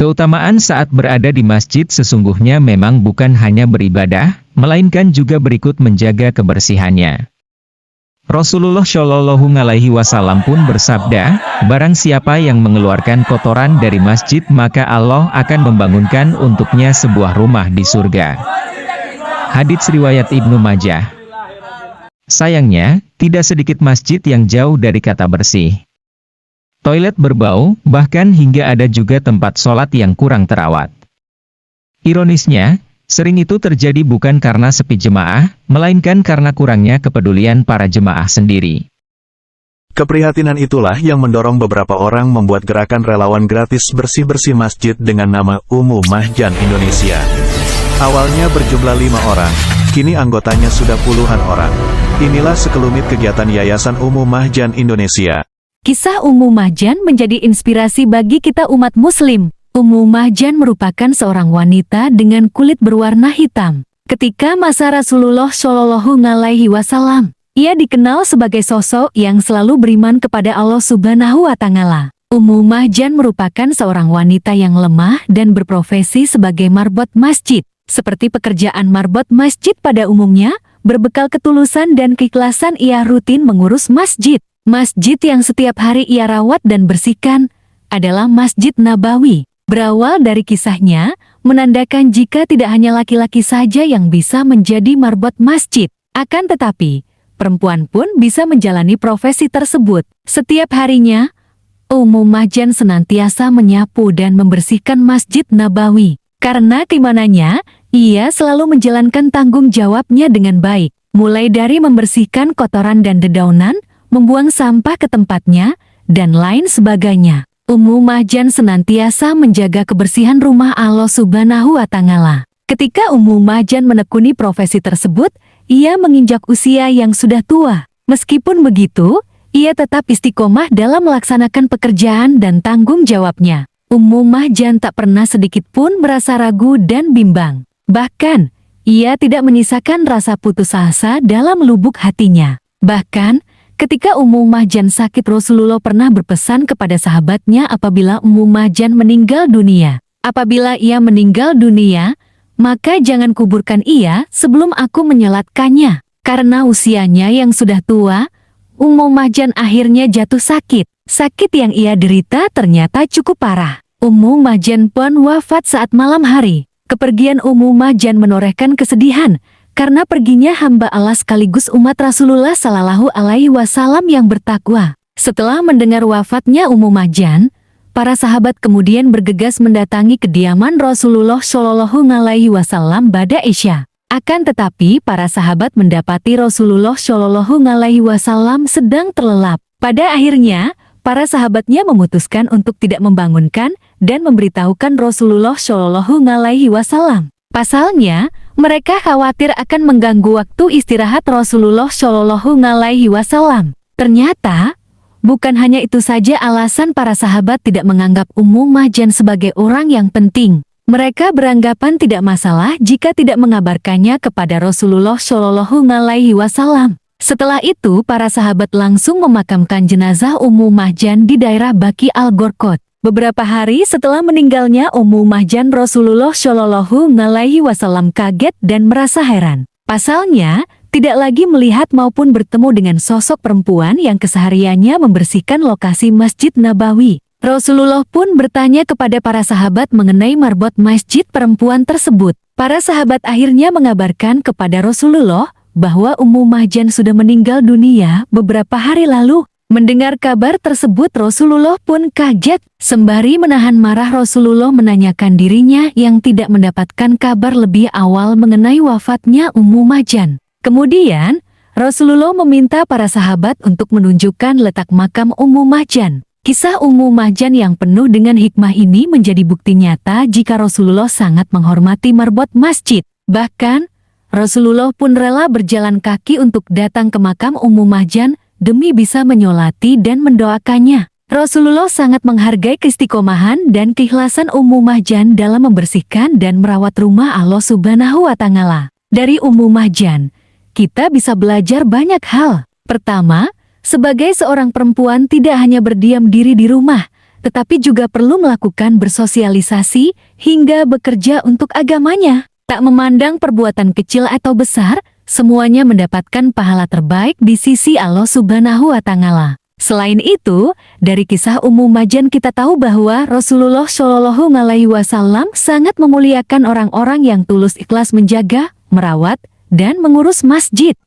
Keutamaan saat berada di masjid sesungguhnya memang bukan hanya beribadah, melainkan juga berikut menjaga kebersihannya. Rasulullah Shallallahu Alaihi Wasallam pun bersabda, barang siapa yang mengeluarkan kotoran dari masjid maka Allah akan membangunkan untuknya sebuah rumah di surga. Hadits riwayat Ibnu Majah. Sayangnya, tidak sedikit masjid yang jauh dari kata bersih. Toilet berbau, bahkan hingga ada juga tempat sholat yang kurang terawat. Ironisnya, sering itu terjadi bukan karena sepi jemaah, melainkan karena kurangnya kepedulian para jemaah sendiri. Keprihatinan itulah yang mendorong beberapa orang membuat gerakan relawan gratis bersih-bersih masjid dengan nama Ummu Mahjan Indonesia. Awalnya berjumlah 5 orang, kini anggotanya sudah puluhan orang. Inilah sekelumit kegiatan Yayasan Ummu Mahjan Indonesia. Kisah Ummu Mahjan menjadi inspirasi bagi kita umat muslim. Ummu Mahjan merupakan seorang wanita dengan kulit berwarna hitam. Ketika masa Rasulullah Shallallahu Alaihi Wasallam, ia dikenal sebagai sosok yang selalu beriman kepada Allah Subhanahu wa Ta'ala. Ummu Mahjan merupakan seorang wanita yang lemah dan berprofesi sebagai marbot masjid. Seperti pekerjaan marbot masjid pada umumnya, berbekal ketulusan dan keikhlasan ia rutin mengurus masjid. Masjid yang setiap hari ia rawat dan bersihkan adalah Masjid Nabawi. Berawal dari kisahnya, menandakan jika tidak hanya laki-laki saja yang bisa menjadi marbot masjid. Akan tetapi, perempuan pun bisa menjalani profesi tersebut. Setiap harinya, Ummu Mahjan senantiasa menyapu dan membersihkan Masjid Nabawi. Karena keimanannya, ia selalu menjalankan tanggung jawabnya dengan baik. Mulai dari membersihkan kotoran dan dedaunan, membuang sampah ke tempatnya, dan lain sebagainya. Ummu Mahjan senantiasa menjaga kebersihan rumah Allah Subhanahu wa Ta'ala. Ketika Ummu Mahjan menekuni profesi tersebut, ia menginjak usia yang sudah tua. Meskipun begitu, ia tetap istiqomah dalam melaksanakan pekerjaan dan tanggung jawabnya. Ummu Mahjan tak pernah sedikit pun merasa ragu dan bimbang. Bahkan, ia tidak menyisakan rasa putus asa dalam lubuk hatinya. Bahkan, ketika Ummu Mahjan sakit, Rasulullah pernah berpesan kepada sahabatnya apabila Ummu Mahjan meninggal dunia. Apabila ia meninggal dunia, maka jangan kuburkan ia sebelum aku menyolatkannya. Karena usianya yang sudah tua, Ummu Mahjan akhirnya jatuh sakit. Sakit yang ia derita ternyata cukup parah. Ummu Mahjan pun wafat saat malam hari. Kepergian Ummu Mahjan menorehkan kesedihan, karena perginya hamba Allah sekaligus umat Rasulullah Sallallahu Alaihi Wasallam yang bertakwa. Setelah mendengar wafatnya Ummu Mahjan, para sahabat kemudian bergegas mendatangi kediaman Rasulullah Shallallahu Alaihi Wasallam pada Isya. Akan tetapi para sahabat mendapati Rasulullah Shallallahu Alaihi Wasallam sedang terlelap. Pada akhirnya, para sahabatnya memutuskan untuk tidak membangunkan dan memberitahukan Rasulullah Shallallahu Alaihi Wasallam. Pasalnya, mereka khawatir akan mengganggu waktu istirahat Rasulullah Shallallahu Alaihi Wasallam. Ternyata, bukan hanya itu saja alasan para sahabat tidak menganggap Ummu Mahjan sebagai orang yang penting. Mereka beranggapan tidak masalah jika tidak mengabarkannya kepada Rasulullah Shallallahu Alaihi Wasallam. Setelah itu, para sahabat langsung memakamkan jenazah Ummu Mahjan di daerah Baqi al-Gharqad. Beberapa hari setelah meninggalnya Ummu Mahjan, Rasulullah Shallallahu Alaihi Wasallam kaget dan merasa heran. Pasalnya, tidak lagi melihat maupun bertemu dengan sosok perempuan yang kesehariannya membersihkan lokasi Masjid Nabawi. Rasulullah pun bertanya kepada para sahabat mengenai marbot masjid perempuan tersebut. Para sahabat akhirnya mengabarkan kepada Rasulullah bahwa Ummu Mahjan sudah meninggal dunia beberapa hari lalu. Mendengar kabar tersebut, Rasulullah pun kaget. Sembari menahan marah, Rasulullah menanyakan dirinya yang tidak mendapatkan kabar lebih awal mengenai wafatnya Ummu Mahjan. Kemudian, Rasulullah meminta para sahabat untuk menunjukkan letak makam Ummu Mahjan. Kisah Ummu Mahjan yang penuh dengan hikmah ini menjadi bukti nyata jika Rasulullah sangat menghormati marbot masjid. Bahkan, Rasulullah pun rela berjalan kaki untuk datang ke makam Ummu Mahjan demi bisa menyolati dan mendoakannya. Rasulullah sangat menghargai keistiqomahan dan keikhlasan Ummu Mahjan dalam membersihkan dan merawat rumah Allah Subhanahu wa Ta'ala. Dari Ummu Mahjan, kita bisa belajar banyak hal. Pertama, sebagai seorang perempuan tidak hanya berdiam diri di rumah, tetapi juga perlu melakukan bersosialisasi hingga bekerja untuk agamanya. Tak memandang perbuatan kecil atau besar, semuanya mendapatkan pahala terbaik di sisi Allah Subhanahu wa Ta'ala. Selain itu, dari kisah Ummu Mahjan kita tahu bahwa Rasulullah Shallallahu Alaihi Wasallam sangat memuliakan orang-orang yang tulus ikhlas menjaga, merawat, dan mengurus masjid.